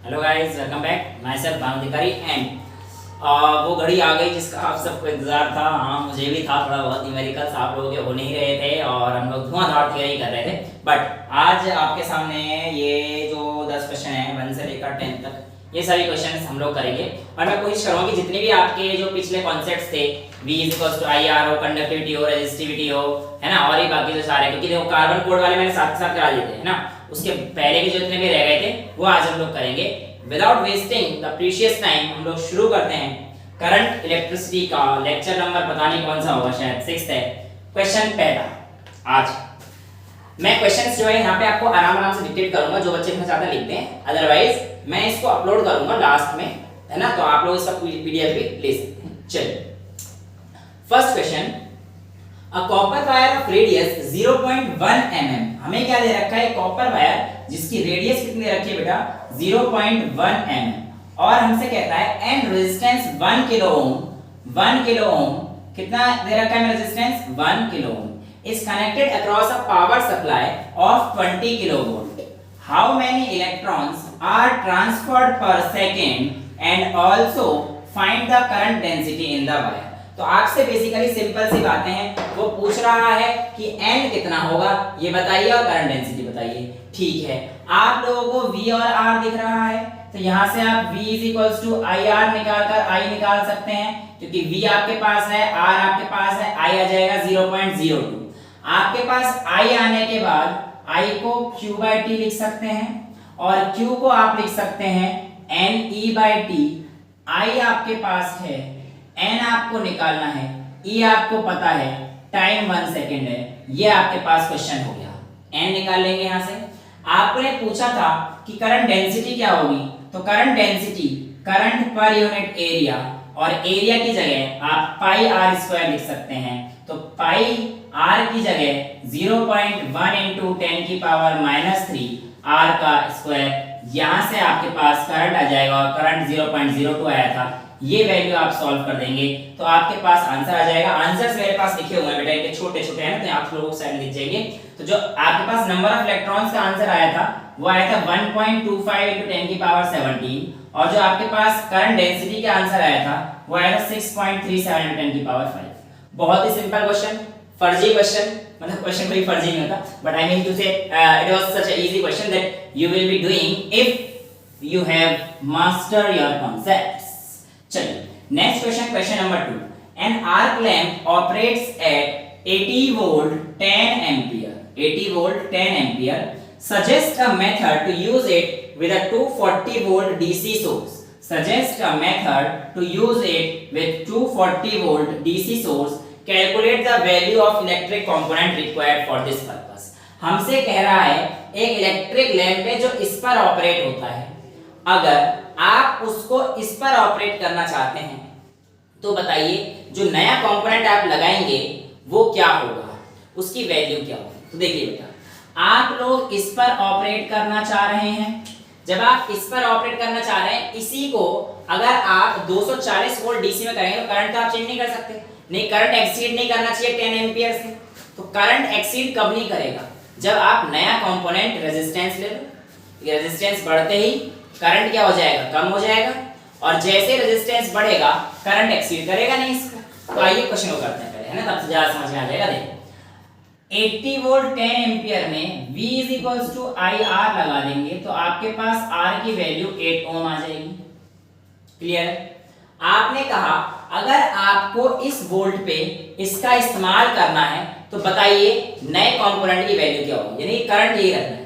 Hello guys, welcome back. My self Bhanu अधिकारी and वो घड़ी आ गई जिसका आप सबको इंतजार था। हाँ, मुझे भी था थोड़ा बहुत। न्यूमेरिकल्स आप लोगों के हो नहीं रहे थे और हम लोग धुआंधार तैयारी कर रहे थे। बट आज आपके सामने ये जो 10 क्वेश्चन हैं 1 से लेकर 10 तक, ये सारी क्वेश्चन हम लोग करेंगे। और मैं कोशिश करूँगा कि जितने भी आपके जो पिछले कॉन्सेप्ट्स थे, V = IR हो, कंडक्टिविटी हो, रेजिस्टिविटी हो, है ना, और ही बाकी जो सारे, क्योंकि देखो कार्बन कोड वाले मैंने साथ साथ करा दिए थे, है ना, उसके पहले के जितने भी रह गए थे वो आज हम लोग करेंगे। Without wasting the precious time हम लोग शुरू करते हैं करंट इलेक्ट्रिसिटी का लेक्चर नंबर, पता नहीं कौन सा होगा, शायद 6 है। क्वेश्चन पहला। आज मैं क्वेश्चंस जो है यहाँ पे आपको आराम आराम से डिक्टेट करूंगा, जो बच्चे इतना ज्यादा लिखते हैं। अदरवाइज मैं इसको अपलोड करूंगा लास्ट में, है ना, तो आप लोग इसका पीडीएफ भी ले सकते हैं। चलिए, first question, A copper wire of radius 0.1 mm। हमें क्या दे रखा है? कॉपर वायर जिसकी रेडियस कितनी दे रखी है बेटा? 0.1 mm। और हमसे कहता है and resistance 1 kilo ohm. 1 kilo ohm कितना दे रखा है resistance? 1 kilo ohm is connected across a power supply of 20 kilovolt. How many electrons are transferred per second and also find the current density in the wire. तो आपसे basically simple सी बातें हैं। वो पूछ रहा है कि n कितना होगा ये बताइए और करंट डेंसिटी बताइए। ठीक है, आप लोगों को V और R दिख रहा है, तो यहां से आप V = IR निकालकर I निकाल सकते हैं, क्योंकि V आपके पास है, R आपके पास है, I आ जाएगा 0.02। आपके पास I आने के बाद I को Q/T लिख सकते हैं और Q को आप लिख सकते हैं NE/T। I आपके पास है, n आपको निकालना है, E आपको पता है, टाइम 1 सेकेंड है। ये आपके पास क्वेश्चन हो गया। n निकाल लेंगे यहां से। आपने पूछा था कि करंट डेंसिटी क्या होगी, तो current density current per unit area, और एरिया की जगह आप पाई आर स्क्वायर लिख सकते हैं। तो पाई आर की जगह 0.1 × 10⁻³ आर का स्क्वायर, यहां से आपके पास करंट आ जाएगा और करंट 0.02 आया था। ये वैल्यू आप सॉल्व कर देंगे तो आपके पास आंसर आ जाएगा। आंसर्स मेरे पास लिखे हुए हैं बेटा, इनके छोटे छोटे हैं ना, तो आप लोगों को साइड में लिख जाएंगे। तो जो आपके पास नंबर ऑफ इलेक्ट्रॉन्स का आंसर आया था वो आया था 1.25 × 10⁻17, और जो आपके पास करंट डेंसिटी का आंसर आया था वो आया था 6.37 × 10⁵। बहुत ही सिंपल क्वेश्चन, फर्जी क्वेश्चन, मतलब क्वेश्चन कोई फर्जी नहीं होता, but I mean to say it was such a easy question that you will be doing if you have master your concepts. चलिए, next question, question number 2। An arc lamp operates at 80 volt 10 ampere. 80 volt 10 ampere. Suggest a method to use it with a 240 volt DC source. Suggest a method to use it with 240 volt DC source. Calculate the value of electric component required for this purpose. हमसे कह रहा है एक electric lamp है जो इस पर operate होता है, अगर आप उसको इस पर ऑपरेट करना चाहते हैं तो बताइए जो नया कंपोनेंट आप लगाएंगे वो क्या होगा, उसकी वैल्यू क्या होगी। तो देखिए बेटा, आप लोग इस पर ऑपरेट करना चाह रहे हैं। जब आप इस पर ऑपरेट करना चाह रहे हैं, इसी को अगर आप 240 वोल्ट डीसी में करेंगे तो करंट तो आप चेंज नहीं कर सकते, नहीं, करंट एक्सीड नहीं करना चाहिए 10 एम्पियर से। तो करंट एक्सीड कब नहीं करेगा? जब आप नया कंपोनेंट रेजिस्टेंस ले लो। रेजिस्टेंस बढ़ते ही करंट क्या हो जाएगा? कम हो जाएगा, और जैसे रेजिस्टेंस बढ़ेगा करंट एक्सीड करेगा नहीं इसका। तो आइए क्वेश्चन को करते हैं पहले, है ना, तब ज्यादा समझ में आ जाएगा। देखो 80 वोल्ट 10 एम्पियर में V = IR लगा देंगे तो आपके पास R की वैल्यू 8 ओम आ जाएगी। क्लियर? आपने कहा अगर आपको इस वोल्ट पे इसका इस्तेमाल करना है तो बताइए नए कंपोनेंट की वैल्यू क्या होगी, यानी करंट यही रखना है।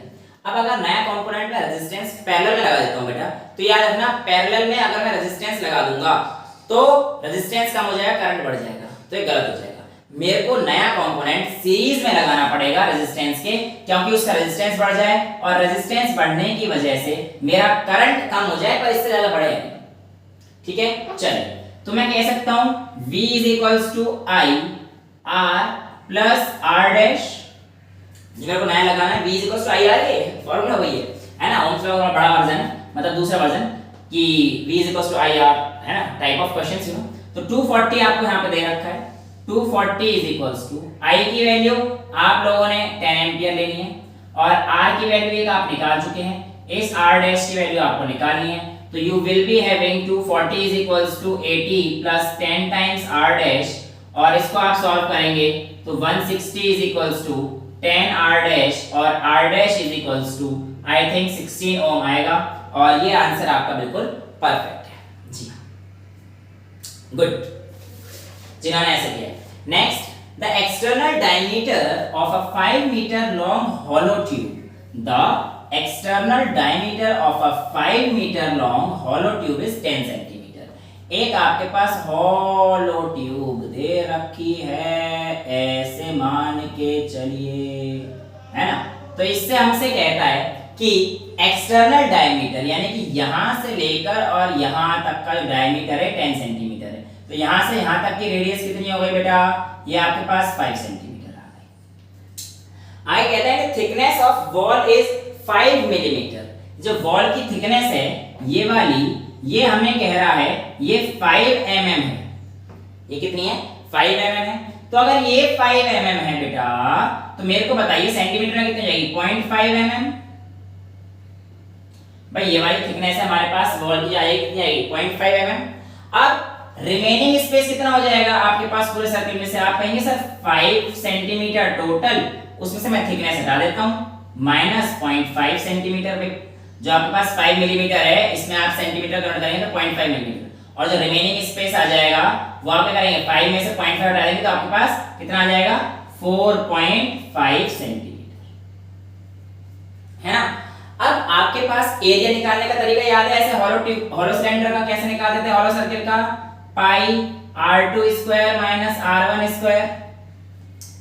अब अगर नया कंपोनेंट में रेजिस्टेंस पैरेलल में लगा देता हूं बेटा, तो याद रखना पैरेलल में अगर मैं रेजिस्टेंस लगा दूंगा तो रेजिस्टेंस कम हो जाएगा, करंट बढ़ जाएगा, तो ये गलत हो जाएगा। मेरे को नया कंपोनेंट सीरीज में लगाना पड़ेगा रेजिस्टेंस के, क्योंकि उसका रेजिस्टेंस बढ़ जाए और रेजिस्टेंस बढ़ने की वजह से मेरा करंट कम हो जाए, पर इससे ज्यादा बढ़ेगा नहीं। ठीक है, चलिए, तो मैं कह सकता हूं V = IR + R'। मेरे को नया लगाना है, V = IR, ये फॉर्मूला वही है ना, ओम्स लॉ का बड़ा वर्जन है, मतलब दूसरा वर्जन कि V = IR, है ना, type of questions you know. तो 240 आपको यहां पे दे रखा है। 240 = I की वैल्यू आप लोगों ने 10 एम्पियर लेनी है और R की वैल्यू एक आप निकाल चुके हैं, इस r डैश की वैल्यू आपको निकालनी है, तो you will be having 240 is equals to 80 plus 10 times r dash, और इसको आप सॉल्व करेंगे तो 160 is equals to 10 r dash और r dash is equals to I think 16 ओम आएगा, और ये आंसर आपका बिल्कुल परफेक्ट है जी। गुड, जिन्होंने ऐसे किया। Next, the external diameter of a 5 metre long hollow tube, the external diameter of a 5 meter long hollow tube is 10 centimeter। एक आपके पास hollow tube दे रखी है, ऐसे मान के चलिए, है ना। तो इससे हमसे कहता है कि एक्सटर्नल डायमीटर यानी कि यहां से लेकर और यहां तक का जो डायमीटर है 10 सेंटीमीटर है, तो यहां से यहां तक की रेडियस कितनी हो गई बेटा, ये आपके पास 5 सेंटीमीटर आ गई। आगे कहता है कि thickness of wall is 5 millimetre. जो वॉल की थिकनेस है ये वाली, ये हमें कह रहा है ये 5 mm है। ये कितनी है, 5 mm है। तो अगर ये 5 mm है बेटा, तो मेरे को बताइए सेंटीमीटर में कितनी जाएगी, 0.5 mm। भाई ये वाली थिकनेस है हमारे पास वॉल की, जाएगी कितनी आएगी, 0.5 mm। अब रिमेनिंग स्पेस कितना हो जाएगा आपके पास पूरे सर्किल में से, आप कहेंगे सर 5 सेंटीमीटर टोटल, उसमें से मैं थिकनेस हटा देता हूं माइनस 0.5 सेंटीमीटर पे, जो आपके पास 5 मिलीमीटर है इसमें आप सेंटीमीटर कन्वर्ट करेंगे तो 0.5 मिलीमीटर, और जो रिमेनिंग स्पेस आ जाएगा वो आप क्या करेंगे, 5 में से 0.5 हटा देंगे तो आपके पास कितना आ जाएगा, 4.5 सेंटीमीटर, है ना। अब आपके पास एरिया निकालने का तरीका याद है, ऐसे हॉलो ट्यूब, हॉलो सिलेंडर का कैसे निकालते थे, हॉलो सर्किल का, पाई r2 square minus r1 square,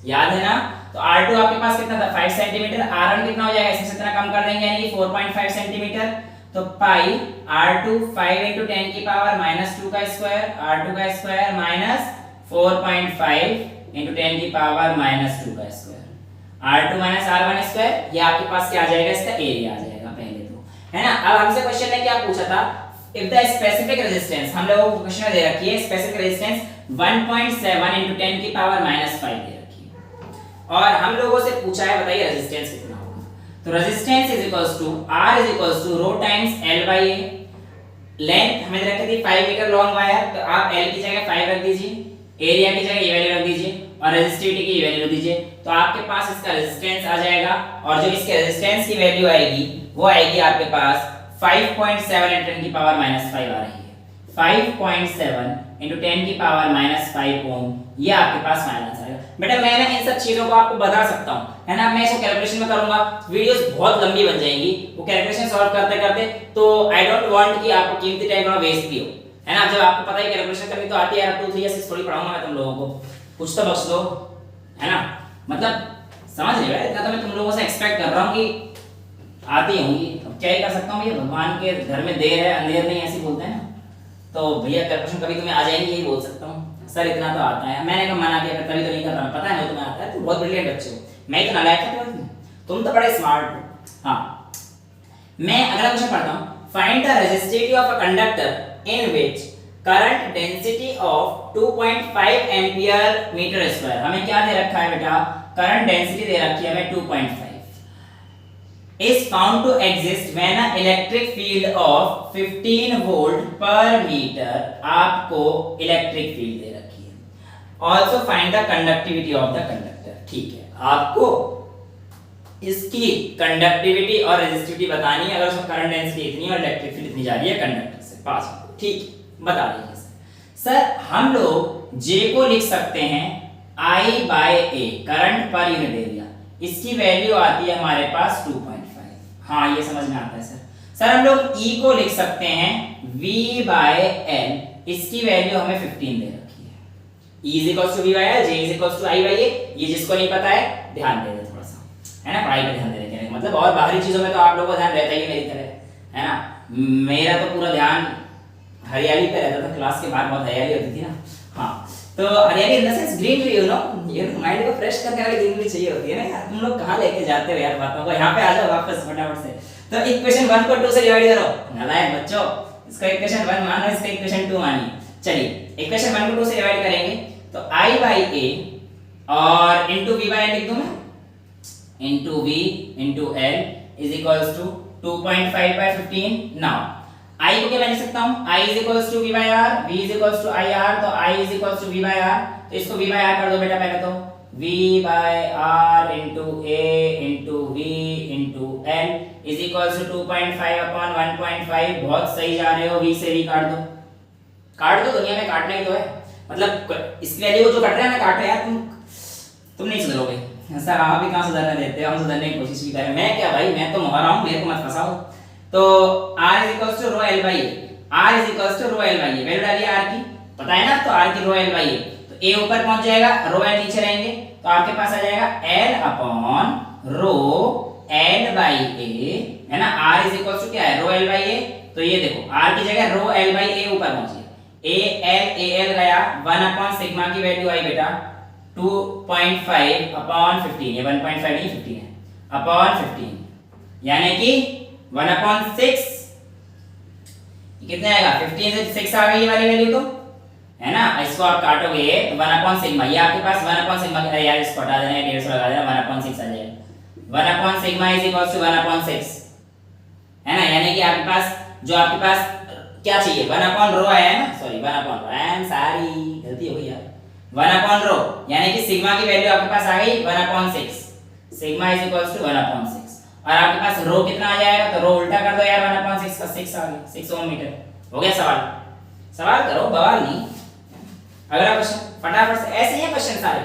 याद है ना। तो R2 आपके पास कितना था, 5 सेंटीमीटर, R1 कितना हो जाएगा, इसमें से इतना कम कर देंगे यानी कि 4.5 सेंटीमीटर, तो पाई R2 5 into 10 की पावर माइनस 2 का स्क्वायर, R2 का स्क्वायर माइनस 4.5 into 10 की पावर माइनस 2 का square, R2 minus R1 square, ये आपके पास क्या आ जाएगा, इसका एरिया आ जाएगा पहले तो, है ना। अब हमसे क्वेश्चन ने क्या पूछा था, इफ द स्पेसिफिक रेजिस्टेंस, हम लोगों को क्वेश्चन दे रखी है स्पेसिफिक रेजिस्टेंस 1.7 into 10 की पावर माइनस 5 दे रखी है, और हम लोगों से पूछा है बताइए रेजिस्टेंस कितना होगा। तो resistance is equals to R is equals to rho times L bye A। Length हमें रखी थी 5 मीटर लॉन्ग वायर, तो आप L की जगह 5 रख दीजिए, एरिया की जगह ये वैल्यू रख दीजिए, और रेजिस्टिविटी की वैल्यू रख दीजिए, तो आपके पास इसका रेजिस्टेंस आ जाएगा, और जो इसके रेजिस्टेंस की वैल्यू आएगी वो आएगी आपके पास 5.7 into 10 की पावर माइनस 5 आ रही है, 5.7 into 10 की पावर माइनस 5 ओम, ये आपके पास फाइनल आंसर आएगा। बेटा मैं ना इन सब चीजों को आपको बता सकता हूं, है ना। मैं इसको कैलकुलेशन में करूंगा, वीडियोस बहुत लंबी बन जाएंगी, वो कैलकुलेशन सॉल्व करते करते, तो आई डोंट वांट कि आपको कीमती टाइम ना वेस्ट भी हो, है ना। जब आपको पता है कैलकुलेशन करनी तो आती है यार, 2 3 या 6 थोड़ी पढ़ाऊंगा मैं तुम लोगों को, कुछ तो बख्श दो, है ना। मतलब समझ रहे हो, इतना तो मैं तुम लोगों से एक्सपेक्ट कर रहा हूं कि आती होंगी, अब क्या ही कर सकता हूं, ये भगवान के घर में देर है अंधेर नहीं, ऐसे बोलते हैं ना। तो भैया कैलकुलेशन कभी तुम्हें आ जाएंगी, यही बोल सकता हूँ सर इतना तो आता है, मैंने कहा मना किया तभी तो नहीं कर रहा, पता है तुम्हें आता है, तुम बहुत ब्रिलियंट बच्चे हो, मैं इतना लायक था, तुम तो बड़े स्मार्ट हो। हाँ, मैं अगला क्वेश्चन पढ़ता हूँ, find the resistivity of a conductor in which current density of 2.5 ampere metre square. हमें क्या दे रखा है बेटा, करंट डेंसिटी दे रखी है हमें 2.5 is found to exist when an electric field of 15 volt per meter, आपको इलेक्ट्रिक फील्ड दे रखी है। Also find the conductivity of the conductor, ठीक है, आपको इसकी कंडक्टिविटी और रेजिस्टिविटी बतानी है, अगर उसमें करंट डेंसिटी इतनी और इलेक्ट्रिक फील्ड इतनी जा रही है कंडक्टर से पास, ठीक बता दीजिए सर। हम लोग J को लिख सकते हैं I by A, current per unit area, इसकी वैल्यू आती है हमारे पास 2.5, हाँ ये समझ में आता है सर। हम लोग E को लिख सकते हैं V by L, इसकी वैल्यू हमें 15 दे रखी है, E is equals to V by L, J is equals to I by A। ये जिसको नहीं पता है ध्यान दे दे थोड़ा सा, है ना, पढ़ाई पे ध्यान दे देने का मतलब, और बाहरी चीजों में तो आप लोगों का ध्यान रहता ही है मेरी तरह, है ना। मेरा तो पूरा ध्यान हरियाली पे रहता था, क्लास के बाहर बहुत हरियाली होती थी ना। हाँ, तो हरियाली in the sense greenery, you know, ये माइंड को फ्रेश करने वाली ग्रीनरी चाहिए होती है ना यार। तुम लोग कहाँ लेके जाते हो यार बातों को, यहाँ पे आ जाओ वापस फटाफट से। तो इक्वेशन 1 को 2 से डिवाइड करो, नालायक बच्चों, इसका इक्वेशन 1 मानो, इसका इक्वेशन 2 मानिए। चलिए इक्वेशन 1 को 2 से डिवाइड करेंगे तो I by A और into V by L लिख दूं मैं, into V into L is equals to 2.5 by 15। Now I को क्या लिख सकता हूँ, I is equals to V by R, V is equals to IR, तो I is equals to V by R, तो इसको V by R कर दो बेटा पहले तो, V by R into A into V into L is equals to 2.5 upon 1.5। बहुत सही जा रहे हो, V से V काट दो, दुनिया में काटना ही तो है, मतलब इस वैल्यू को जो कट रहा है ना काट रहे यार, तुम नहीं सुधरोगे सर, आप भी कहाँ सुधरने देते हो, हम सुधरने की कोशिश भी करें, मैं क्या भाई, मैं तो मुहारा हूँ, मेरे को मत फंसाओ। तो R is equals to rho L by A, R is equals to rho L by A, value डालिए R की, पता है ना, तो R की rho L by A, तो A ऊपर पहुंच जाएगा, rho L नीचे रहेंगे, तो आपके पास आ जाएगा L upon rho L by A, है ना। R is equals to क्या है, rho L by A, तो ये देखो R की जगह rho L by A ऊपर पहुंच गया, A L गया, 1 upon सिग्मा की वैल्यू आई बेटा 2.5 upon 15, ये 1.5 नहीं 15 है, upon 15, यानी कि 1 upon 6, कितने आएगा, 15 से 6 आ गई ये वाली वैल्यू, तो है ना। इसको आप काटोगे तो 1 upon सिग्मा, ये आपके पास 1 upon सिग्मा, यार इसको हटा देना, 150 लगा देना, 1 upon 6 आ जाएगा, 1 upon sigma is equal to 1 upon 6, है ना। यानी कि आपके पास जो आपके पास क्या चाहिए, 1 upon रो आया है ना, sorry 1 upon rho, I am sorry गलती हो गई यार, 1 upon रो, यानी कि सिग्मा की वैल्यू आपके पास आ गई 1 upon 6, sigma is equal to 1 upon 6, और आपके पास रो कितना आ जाएगा, तो रो उल्टा कर दो यार, 1 upon 6 का 6 आ गया, 6 ओम मीटर। हो गया सवाल, सवाल करो, बवाल नहीं। अगला क्वेश्चन फटाफट से, ऐसे ही क्वेश्चन सारे।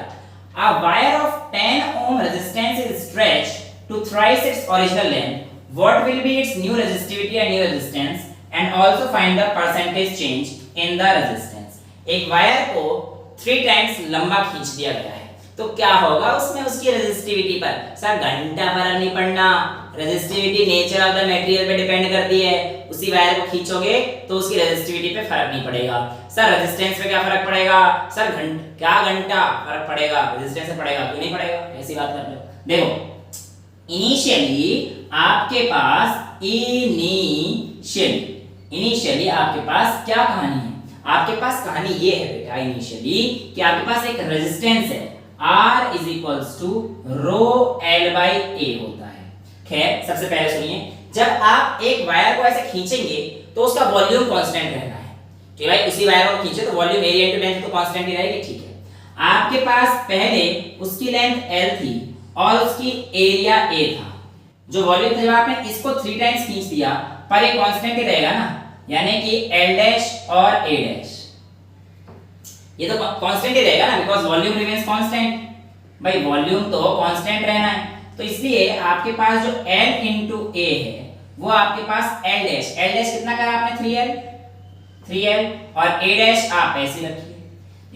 A wire of 10 ohm resistance is stretched to thrice its original length. What will be its new resistivity and new resistance, and also find the percentage change in the resistance। एक wire को 3 times लंबा खींच दिया गया है, तो क्या होगा उसमें उसकी रेजिस्टिविटी पर, सर घंटा फर्क नहीं पड़ना, resistivity nature of the material पे डिपेंड करती है, उसी वायर को खींचोगे तो उसकी रेजिस्टिविटी पे फर्क नहीं पड़ेगा। सर रेजिस्टेंस पे क्या फर्क पड़ेगा, सर क्या घंटा फर्क पड़ेगा, रेजिस्टेंस से पड़ेगा, क्यों नहीं पड़ेगा, ऐसी बात कर लो। देखो इनिशियली आपके पास इनिशियली आपके पास क्या कहानी है, आपके पास कहानी ये है बेटा इनिशियली कि आपके पास एक रेजिस्टेंस है, R is equals to rho L by A होता है। खैर सबसे पहले सुनिए, जब आप एक वायर को ऐसे खींचेंगे तो उसका वॉल्यूम कांस्टेंट रहना है, कि भाई उसी वायर को खींचे तो वॉल्यूम एरिया इनटू लेंथ तो कांस्टेंट ही रहेगी, ठीक है। आपके पास पहले उसकी लेंथ L थी और उसकी एरिया A था, जो वॉल्यूम था, जब आपने इसको 3 टाइम्स खींच दिया पर ये कांस्टेंट ही रहेगा ना, यानी कि L डैश और A डैश ये तो कांस्टेंट ही रहेगा ना, बिकॉज़ वॉल्यूम रिमेंस कांस्टेंट, भाई वॉल्यूम तो कांस्टेंट रहना है, तो इसलिए आपके पास जो L into A है वो आपके पास L डैश कितना करा आपने 3L और A डैश आप ऐसे रखिए,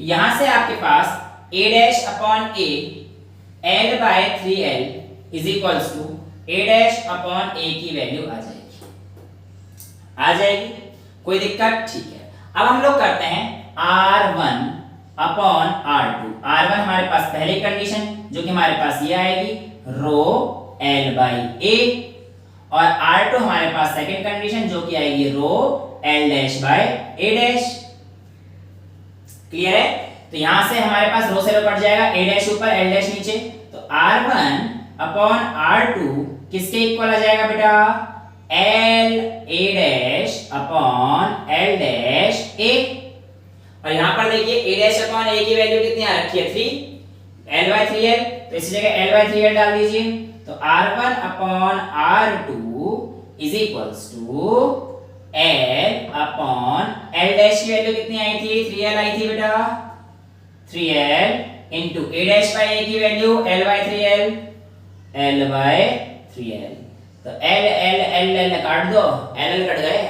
यहां से आपके पास A dash upon A L by 3L is equals to A dash upon A की वैल्यू आ जाएगी, कोई दिक्कत, ठीक है। अब हम लोग करते हैं R1 अपॉन R2, R1 हमारे पास पहली कंडीशन जो कि हमारे पास ये आएगी रो L by A, और R2 हमारे पास सेकंड कंडीशन जो कि आएगी रो L dash by A dash, clear है। तो यहां से हमारे पास रो से रो कट जाएगा, A डैश ऊपर L डैश नीचे, तो R1 अपॉन R2 किसके इक्वल आ जाएगा बेटा, L A dash upon L dash A, और यहां पर देखिए A डैश अपॉन A की वैल्यू कितनी आ रखी है 3, L by 3L, तो इसी जगह L by 3L डाल दीजिए, तो R1 upon R2 is equals to L upon L dash की वैल्यू कितनी आई थी, 3L आई थी बेटा, 3L into A dash by A की value L by 3L, L by 3L, तो L L L L काट दो, L L कट गए,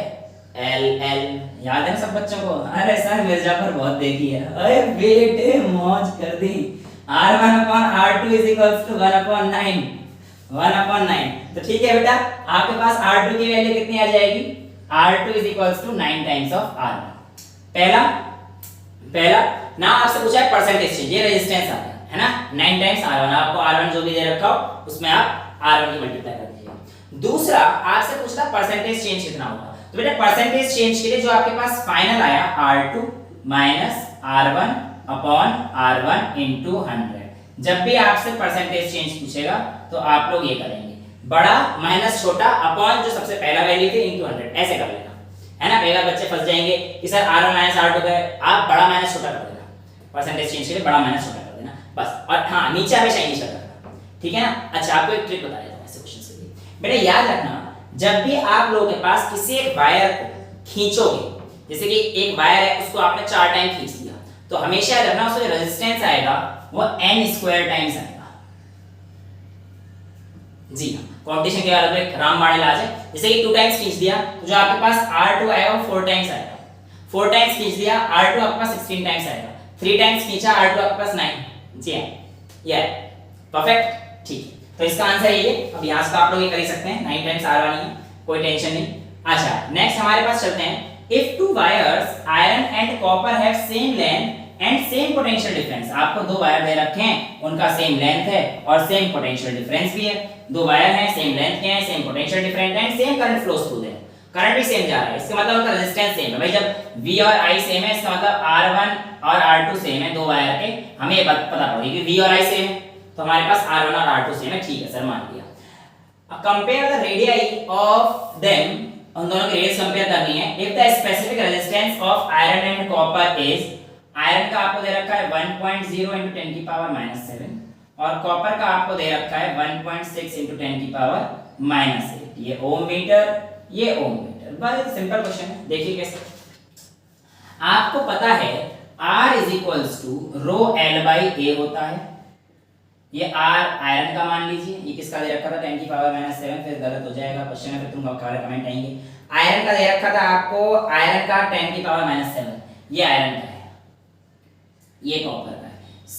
L L याद है ना सब बच्चों को, अरे सर मिर्जापुर बहुत देखी है, अरे बेटे मौज कर दी। R1 upon R2 is equals to 1 upon 9, तो ठीक है बेटा, आपके पास R2 की वैल्यू कितनी आ जाएगी, R2 is equals to 9 times of R1। पहला ना आपसे पूछा है परसेंटेज चेंज, ये रेजिस्टेंस आ गया है ना, 9 टाइम्स R1, आपको R1 जो भी दे रखा हो उसमें आप R1 की मल्टीप्लाई कर दीजिए। दूसरा आपसे पूछता परसेंटेज चेंज कितना होगा, तो बेटा परसेंटेज चेंज के लिए जो आपके पास फाइनल आया R2 minus R1 upon R1 into 100, जब भी आपसे परसेंटेज चेंज पूछेगा तो आप लोग ये करेंगे, बड़ा माइनस छोटा अपॉन जो सबसे पहला वैल्यू थी इनटू 100, ऐसे कर लेना, है ना। कई बार बच्चे फंस जाएंगे कि सर r1 माइनस r2 है, आप बड़ा माइनस छोटा कर देना, परसेंटेज चेंज के लिए बड़ा माइनस छोटा कर देना बस। और हाँ, नीचे हमेशा इनिशियल रखना, ठीक है ना। अच्छा, आपको एक ट्रिक बता देता हूं ऐसे क्वेश्चन के लिए। बेटा याद रखना, जब भी आप लोगों के पास किसी एक वायर को खींचोगे, जैसे कि एक वायर है उसको आपने 4 टाइम खींच लिया, तो हमेशा याद रखना उसका जो रेजिस्टेंस आएगा वो n² टाइम्स आएगा। जी हाँ, कंपटीशन के बाद में रामबाण इलाज है। जैसे कि 2 टाइम्स खींच दिया तो जो आपके पास r2 आएगा वो 4 टाइम्स आएगा, 4 टाइम्स खींच दिया r2 आपके पास 16 टाइम्स आएगा, 3 टाइम्स खींचा r2 आपके पास 9। जी हाँ, ये है परफेक्ट, ठीक है। तो इसका आंसर ये है। अब यहां से आप लोग ये कर ही सकते हैं, 9 टाइम्स r वाली है, कोई टेंशन नहीं। अच्छा, नेक्स्ट हमारे पास चलते हैं। If 2 wires iron and copper have same length and same potential difference, आपको 2 वायर दे रखे हैं, उनका सेम लेंथ है और सेम पोटेंशियल डिफरेंस भी है। 2 वायर हैं, सेम लेंथ के हैं, same potential difference and same current flows through them, current भी सेम जा रहा है, इसका मतलब उनका रेजिस्टेंस सेम है। भाई जब V और I सेम है, इसका मतलब R1 और R2 सेम है, 2 वायर के, हमें ये पता पड़ेगा कि V और I सेम है, तो हमारे पास R1 और R2 सेम है, ठीक है सर, मान लिया। अब compare the radius of them, उन दोनों की रेडियस कंपेयर करनी है। If the specific resistance of iron and copper is, iron का आपको दे रखा है 1.0 × 10 की पावर -7 और कॉपर का आपको दे रखा है 1.6 × 10 की पावर -8। ये ओम मीटर, ये ओम मीटर, बस सिंपल क्वेश्चन है। देखिए कैसे, आपको पता है R = ρl/a होता है। ये R आयरन का मान लीजिए, ये किसका दे रखा था 10 की पावर -7, फिर गलत हो जाएगा क्वेश्चन में, फिर तुम कमेंट आएंगे। आयरन का दे रखा था आपको, आयरन का 10 की पावर -7, ये आयरन का है, ये कॉपर का है। C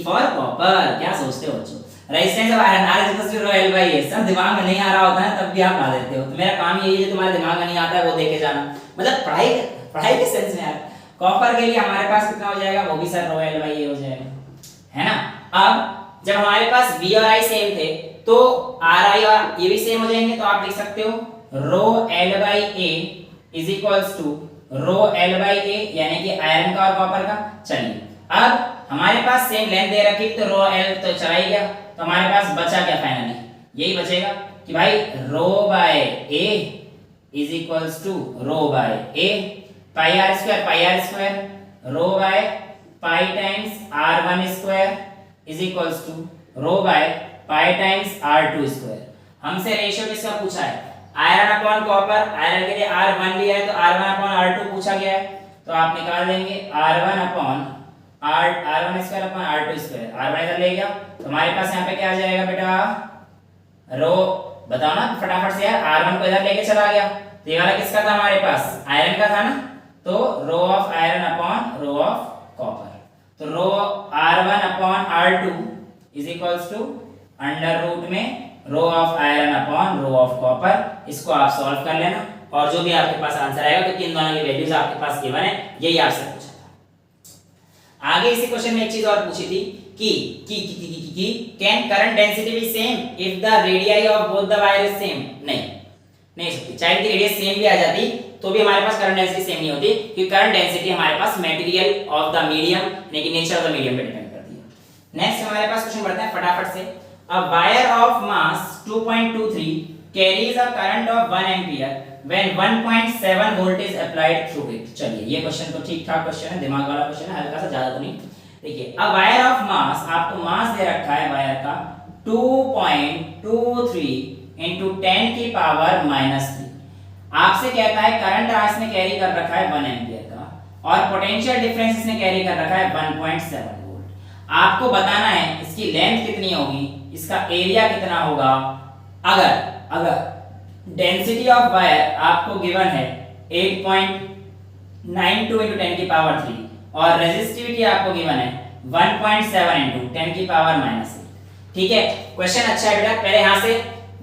फॉर कॉपर, क्या सोचते हो बच्चों? Resistance of iron R ρl/a, सब दिमाग में नहीं आ रहा होता है तब भी आप ला देते हो, तो मेरा काम यही है जो तुम्हारे दिमाग में नहीं आता है वो देखे जाना, मतलब पढ़ाई के सेंस में यार। कॉपर के लिए हमारे पास कितना हो जाएगा, वो भी सर ρl/a हो जाएगा, है ना। अब जब हमारे पास V और I सेम थे तो RI और ये भी सेम हो जाएंगे, तो आप लिख सकते हो ρl/a ρl/a, यानी कि आयरन का और कॉपर का। चलिए, अब हमारे पास सेम लेंथ दे रखी तो ρl तो चला ही गया, तो हमारे पास बचा क्या फाइनली, यही बचेगा कि भाई ρ/a ρ/a, πr² ρ/π times r1² ρ/π r2²। हमसे रेशियो किसका पूछा है, आयरन अपॉन कॉपर, आयरन के लिए R1 लिया है तो R1 अपॉन R2 पूछा गया है, तो आप निकाल देंगे R1² अपॉन R2², R1 इधर ले गया तो हमारे पास यहाँ पे क्या आ जाएगा बेटा, रो, बताओ ना फटाफट से यार, R1 को इधर लेके चला गया तो ये वाला किसका था हमारे पास, आयरन का था ना, तो rho of iron upon rho of copper, तो रो R1 अपॉन R2 √, में rho of iron upon rho of copper. इसको आप सॉल्व कर लेना और जो भी आपके पास आंसर आएगा, क्योंकि इन दोनों की वैल्यूज आपके पास गिवन है, यही आपसे पूछा था। आगे इसी क्वेश्चन में एक चीज और पूछी थी कि can current density B same if the radius of both the wire is same. नहीं सकती, चाहे की रेडियस सेम भी आ जाती तो भी हमारे पास करंट डेंसिटी सेम नहीं होती, क्योंकि करंट डेंसिटी हमारे पास मटेरियल ऑफ द मीडियम, यानी कि नेचर ऑफ द मीडियम पे डिपेंड करती है। नेक्स्ट हमारे पास क्वेश्चन बढ़ते हैं फटाफट से। A wire of mass 2.23 carries a current of 1 ampere when 1.7 volt is applied through it। चलिए, ये क्वेश्चन तो ठीक ठाक क्वेश्चन है, दिमाग वाला क्वेश्चन है, हल्का सा, ज्यादा तो नहीं। देखिए, a wire of mass, आपको मास दे रखा है वायर का 2.23 into 10 की पावर -3। आपसे कहता है करंट इसने कैरी कर रखा है 1 एम्पियर का और पोटेंशियल डिफरेंस इसने कैरी कर रखा है 1.7 वोल्ट। आपको बताना है इसकी लेंथ कितनी होगी, इसका एरिया कितना होगा। अगर डेंसिटी ऑफ वायर आपको गिवन है 8.92 × 10 की पावर 3 और रेजिस्टिविटी आपको गिवन है 1.7 × 10 की पावर -8। ठीक है, क्वेश्चन अच्छा है बेटा। पहले यहां से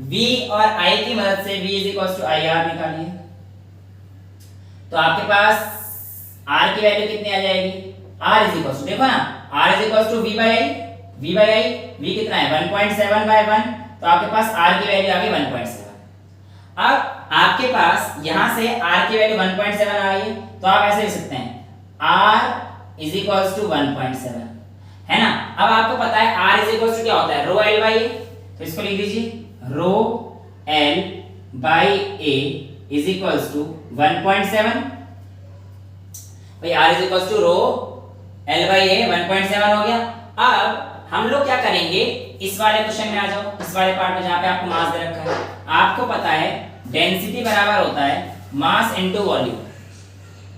V और I की मदद से V IR निकालिए, तो आपके पास R की वैल्यू कितनी आ जाएगी, R देखो ना, R V/I, V कितना है 1.7/1, तो आपके पास R की वैल्यू आ गई 1.7। अब आपके पास यहां से R की वैल्यू 1.7 आ गई, तो आप ऐसे लिख सकते हैं R 1.7, है ना। अब आपको पता है R क्या होता है, ρl/a, तो इसको लिख दीजिए rho L by A is equals to 1.7। भाई R is equals to rho L by A 1.7 हो गया। अब हम लोग क्या करेंगे, इस वाले क्वेश्चन में आ जाओ, इस वाले पार्ट में जहां पे आपको मास दे रखा है। आपको पता है डेंसिटी बराबर होता है मास इनटू वॉल्यूम।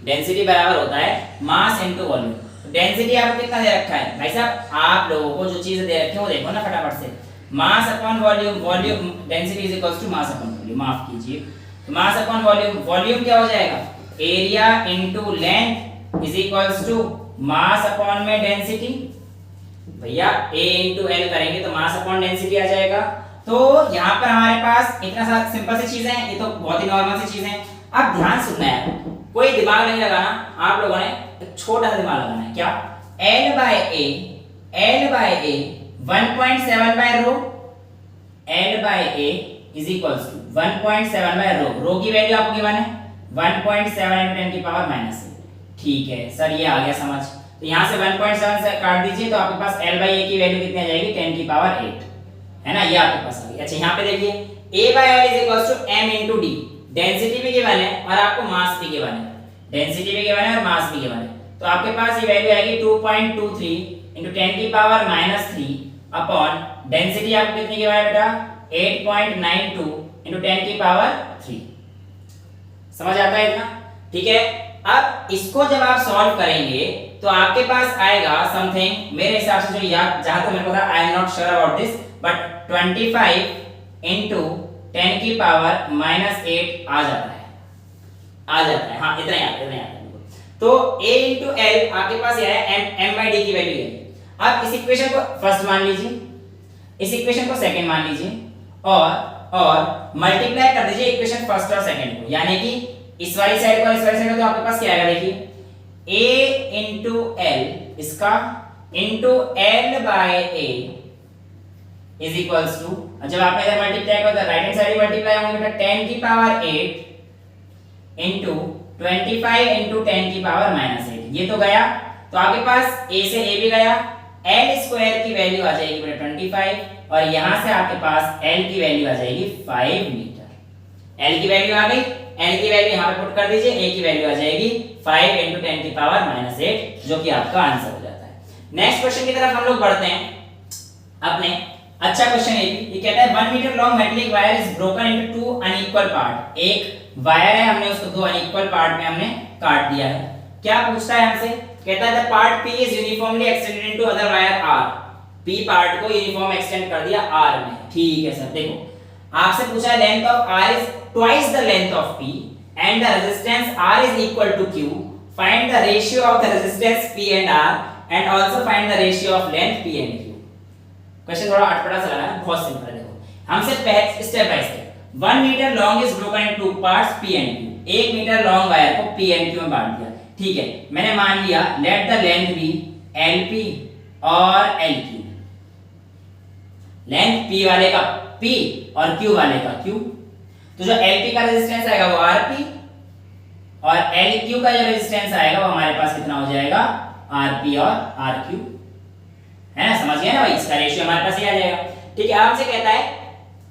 डेंसिटी बराबर होता है मास इनटू वॉल्यूम। डेंसिटी आपको कितना दे रखा है भाई साहब, आप लोगों को जो चीजें दे रखी है वो देखो ना फटाफट से। Mass upon volume, volume density is equals to mass upon volume, माफ कीजिए, तो मास अपॉन वॉल्यूम, वॉल्यूम क्या हो जाएगा, area into length is equals to mass upon में डेंसिटी। भैया A इंटू एल करेंगे तो मास अपॉन डेंसिटी आ जाएगा। तो यहाँ पर हमारे पास इतना सा सिंपल सी चीजें हैं, ये तो बहुत ही नॉर्मल सी चीजें हैं। अब ध्यान सुनना है, कोई दिमाग नहीं लगाना, आप लोगों ने एक छोटा सा दिमाग लगाना है। क्या, L bye A 1.7 by rho, L bye A is equals to 1.7 by rho. Rho की वैल्यू आपको गिवन है 1.7 into 10 की पावर -8। ठीक है सर, ये आ गया समझ। तो यहाँ से 1.7 से काट दीजिए तो आपके पास L बाई A की वैल्यू कितनी आ जाएगी, 10 की पावर 8, है ना, ये आपके पास आ गई। अच्छा यहाँ पे देखिए A by L is equals to m into d, density भी गिवन है और आपको मास भी गिवन है, डेंसिटी भी गिवन है और मास भी गिवन है। तो आपके पास ये वैल्यू आएगी 2.23 into 10 की पावर -3 अपॉन डेंसिटी आपको कितनी गिवन है बेटा, 8.92 into 10 की पावर 3। समझ आता है इतना? ठीक है। अब इसको जब आप सॉल्व करेंगे तो आपके पास आएगा समथिंग, मेरे हिसाब से जो याद, जहां तक मेरे को था, I am not sure about this, but 25 into 10 की पावर -8 आ जाता है, आ जाता है। हाँ इतना याद है। तो A into L आपके पास ये है m by d की वैल्यू है। अब इस इक्वेशन को फर्स्ट मान लीजिए, इस इक्वेशन को सेकंड मान लीजिए और मल्टीप्लाई कर दीजिए इक्वेशन फर्स्ट और सेकंड को, यानी कि इस वाली साइड को और इस वाली साइड को, तो आपके पास क्या आएगा देखिए, A into L इसका into L by A is equals to, जब आपने इधर मल्टीप्लाई किया तो राइट हैंड साइड मल्टीप्लाई होंगे बेटा 10 की पावर 8 into 25 into 10 की पावर -8, ये तो गया। तो आपके पास A से A भी गया, L स्क्वायर की वैल्यू आ जाएगी बेटा 25 और यहां से आपके पास L की वैल्यू आ जाएगी 5 मीटर। L की वैल्यू आ गई, L की वैल्यू यहां पे पुट कर दीजिए, A की वैल्यू आ जाएगी 5 into 10 की पावर -8, जो कि आपका आंसर हो जाता है। नेक्स्ट क्वेश्चन की तरफ हम लोग बढ़ते हैं अपने। अच्छा क्वेश्चन ये कहता है 1 metre long metallic wire is broken into 2 unequal part. एक वायर है, हमने उसको 2 अनइक्वल पार्ट में हमने काट दिया है। क्या पूछता है हमसे, कहता है the part P is uniformly extended into other wire R। P part को यूनिफॉर्म एक्सटेंड कर दिया R में। ठीक है सर, देखो आपसे पूछा है length of R is twice the length of P and the resistance R is equal to Q. Find the ratio of the resistance P and R and also find the ratio of length P and Q. Question थोड़ा अटपटा सा लगा है, बहुत simple है। देखो हमसे पहले step by step 1 metre long is broken in two parts P and Q। 1 metre long wire को P and Q में बांट दिया। ठीक है, मैंने मान लिया let the length be LP और LQ। लेंथ P वाले का P और Q वाले का Q। तो जो LP का रेजिस्टेंस आएगा वो RP और LQ का जो रेजिस्टेंस आएगा वो हमारे पास कितना हो जाएगा, RP और RQ, है ना, समझ गए ना भाई, इसका रेशियो हमारे पास ये आ जाएगा। ठीक है, आपसे कहता है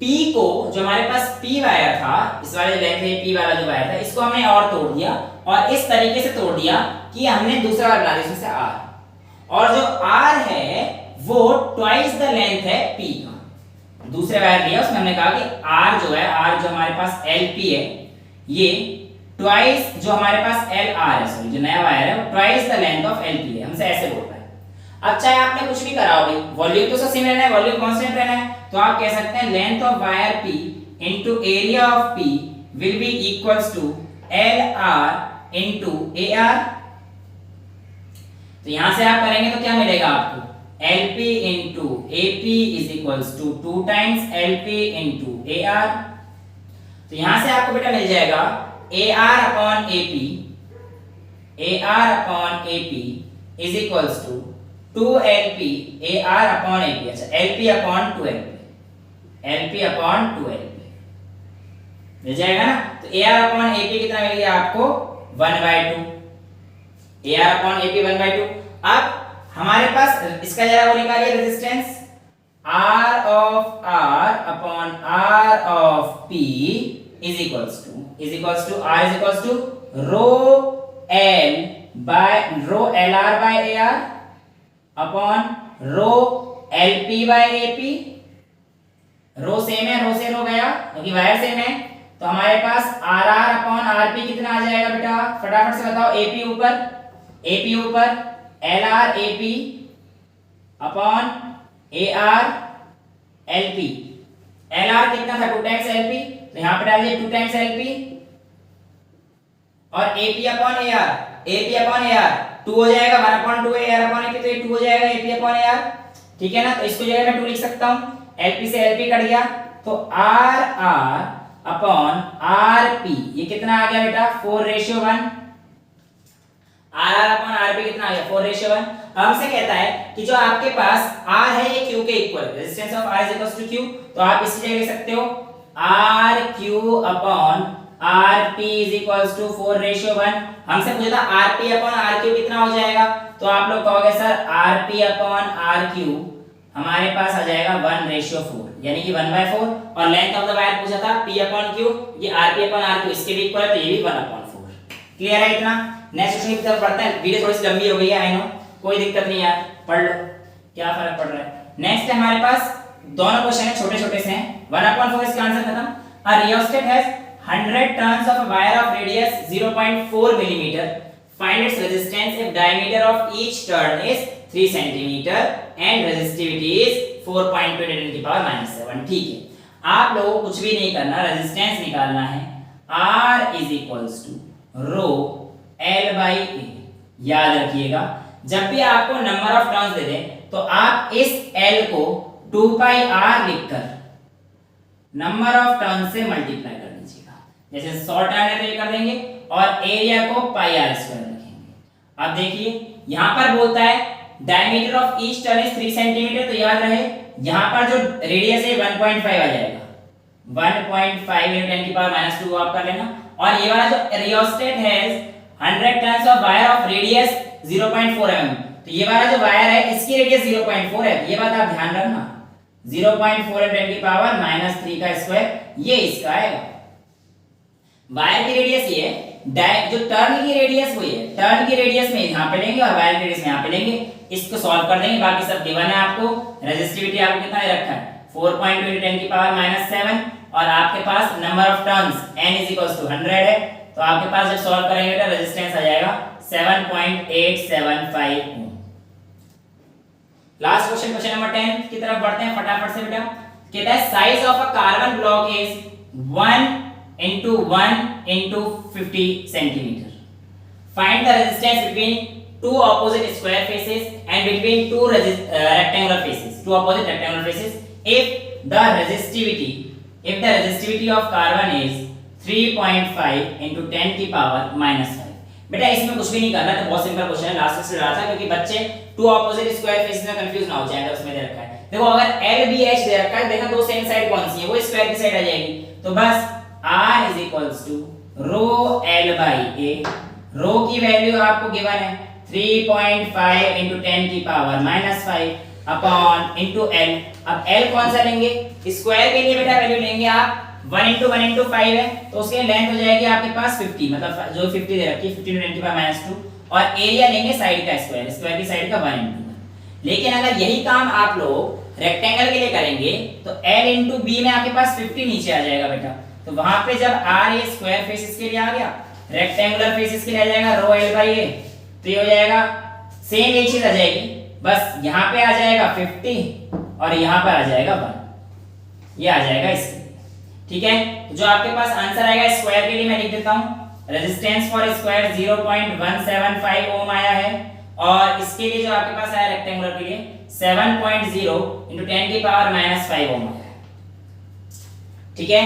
P को, जो हमारे पास P वायर था, इस वाले लेंथ है P वाला जो वायर था, इसको हमने और तोड़ दिया और इस तरीके से तोड़ दिया कि हमने दूसरा वाला बना दिया इसमें से R, और जो R है वो ट्वाइस द लेंथ है P का। दूसरे वायर लिया, उसमें हमने कहा कि R जो है, R जो हमारे पास LP है, ये ट्वाइस जो हमारे पास LR है, सॉरी जो नया वायर है वो twice the length of LP है, हमसे ऐसे बोल रहा है। अब चाहे आपने कुछ भी करा हो भाई, वॉल्यूम तो सेम रहना है, वॉल्यूम कांस्टेंट रहना है, तो आप कह सकते हैं length of wire P into area of P will be equals to LR into AR। तो यहां से आप करेंगे तो क्या मिलेगा आपको, LP into AP is equals to 2 times LP into AR। तो यहां से आपको बेटा मिल जाएगा AR upon AP, AR upon AP is equals to 2LP AR upon AP। अच्छा, LP upon 2LP, LP upon 2LP मिल जाएगा ना। तो AR अपॉन AP कितना मिल गया आपको, 1/2, AR अपॉन AP 1/2। अब हमारे पास इसका जरा वो निकालिए resistance R of R upon R of P is equals to R is equals to rho L by rho LR by AR upon rho LP by AP। Rho same है, rho से रो गया क्योंकि वायर सेम है, तो हमारे पास are are upon RP कितना आ जाएगा बेटा, फटाफट से बताओ। एपी ऊपर L R AP upon A R LP. L R कितना था 2 टाइम्स एलपी, तो यहां पर डालिए 2 टाइम्स एलपी और एपी अपॉन ए आर 2 हो जाएगा 1 upon 2 A R upon AP, तो ये 2 हो जाएगा एपी अपॉन ए आर। ठीक है ना, तो इसको जगह मैं 2 लिख सकता हूं, एलपी से एलपी कट गया तो आर आर अपॉन आरपी ये कितना आ गया बेटा 4:1। आर आर अपॉन आरपी कितना आ गया 4:1। अब हमसे कहता है कि जो आपके पास आर है ये क्यू के equal, resistance of R is equal to Q, तो आप इसी जगह लिख सकते हो R Q upon RP is equal to 4:1। हमसे पूछा था आरपी अपॉन आरक्यू कितना हो जाएगा, तो आप लोग कहोगे सर आरपी अपॉन आरक्यू हमारे पास आ जाएगा 1:4 यानी कि 1/4, और लेंथ ऑफ द वायर पूछा था P अपॉन Q, ये RP अपॉन RQ इसके भी इक्वल है, तो ये भी 1/4। क्लियर है इतना। नेक्स्ट क्वेश्चन की तरफ बढ़ते हैं, वीडियो थोड़ी सी लंबी हो गई है आई नो, कोई दिक्कत नहीं यार, पढ़ लो क्या फर्क पड़ रहा है। नेक्स्ट है हमारे पास दोनों क्वेश्चन है, छोटे छोटे से हैं। 1/4 इसका आंसर खत्म। A rheostat has 100 turns of a wire of radius 0.4 millimetre, find its resistance if diameter of each turn is 3 centimetre and resistivity is 4.2 10 की पावर -7। ठीक है, आप लोगों को कुछ भी नहीं करना, रेजिस्टेंस निकालना है। R is equals to rho L by A। याद रखिएगा जब भी आपको नंबर ऑफ टर्न्स दे दें तो आप इस L को 2 पाई R लिखकर नंबर ऑफ टर्न से मल्टीप्लाई कर दीजिएगा। जैसे 100 टर्न है तो ये कर देंगे और एरिया को पाई R स्क्वायर रखेंगे। अब देखिए यहां पर बोलता है diameter of each turn is 3 centimetre, तो याद रहे यहां पर जो रेडियस है 1.5 आ जाएगा, 1.5 × 10 की पावर -2 आप कर लेना। और ये वाला जो रियोस्टेट है 100 turns of wire of radius 0.4 mm, तो ये वाला जो वायर है इसकी रेडियस 0.4 है, ये बात आप ध्यान रखना। 0.4 × 10 की पावर -3 का स्क्वायर ये इसका आएगा। वायर की रेडियस ये है, जो टर्न की रेडियस वही है, टर्न की रेडियस में यहां पे लेंगे और वायर की रेडियस में यहां पे लेंगे, इसको सॉल्व कर देंगे, बाकी सब गिवन है आपको। रेजिस्टिविटी आपको कितना दे रखा है 4.2 × 10 की पावर -7, और आपके पास number of turns n is equals to 100 है, तो आपके पास जब सॉल्व करेंगे तो रेजिस्टेंस आ जाएगा 7.875 ओम। लास्ट क्वेश्चन, क्वेश्चन नंबर 10 की तरफ बढ़ते हैं फटाफट से बेटा। कहता है size of a carbon block is 1 × 1 × 50 centimetre, find the resistance between two opposite square faces and between two rectangular faces, two opposite rectangular faces if the resistivity of carbon is 3.5 × 10 की पावर -5। बेटा इसमें कुछ भी नहीं करना है, तो बहुत सिंपल क्वेश्चन है, लास्ट से डाला था क्योंकि बच्चे टू ऑपोजिट स्क्वायर फेसेस में कंफ्यूज ना हो जाए, उसमें दे रखा है। देखो अगर LBH दे रखा है, देखा दो सेम साइड कौन सी है, वो स्क्वायर की साइड आ जाएगी, तो बस R is equals to rho L by A। Rho की वैल्यू आपको गिवन है 3.5 × 10 की पावर -5 अपॉन इनटू L। अब L कौन सा लेंगे, स्क्वायर के लिए बेटा वैल्यू लेंगे आप 1 × 1 × 5 है, तो उसके लेंथ हो जाएगी आपके पास 50, मतलब जो 50 दे रखी है 50 × 10 की पावर -2, और एरिया लेंगे साइड का स्क्वायर, स्क्वायर की साइड का 1 × 1। लेकिन अगर यही काम आप लोग रेक्टेंगल के लिए करेंगे तो L × B में आपके पास 50 नीचे आ जाएगा बेटा, तो वहां पे जब R ये स्क्वायर फेसेस के लिए आ गया, रेक्टेंगुलर फेसेस के लिए आ जाएगा रो L बाई A, तो ये हो जाएगा सेम एक चीज आ जाएगी, बस यहाँ पे आ जाएगा 50 और यहाँ पर आ जाएगा 1, ये आ जाएगा इसके लिए। ठीक है, तो जो आपके पास आंसर आएगा स्क्वायर के लिए मैं लिख देता हूँ, रेजिस्टेंस फॉर स्क्वायर 0.175 ओम आया है, और इसके लिए जो आपके पास आया रेक्टेंगुलर के लिए 7.0 × 10 की पावर -5 ओम आया है। ठीक है,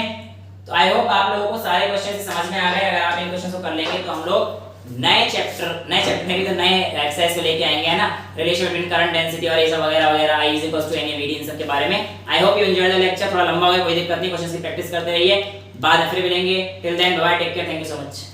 तो आई होप आप लोगों को सारे क्वेश्चन समझ में आ गए। अगर आप इन क्वेश्चन को कर लेंगे तो हम लोग नए चैप्टर में भी तो नए एक्सरसाइज को लेके आएंगे, है ना, रिलेशन बिटवीन करंट डेंसिटी और ये सब वगैरह वगैरह, I is equals to N इन सब के बारे में। I hope you enjoy the lecture, थोड़ा लंबा हो गया कोई दिक्कत नहीं, क्वेश्चन की प्रैक्टिस करते रहिए, बाद में फिर मिलेंगे। Till then bye, take care, thank you so much.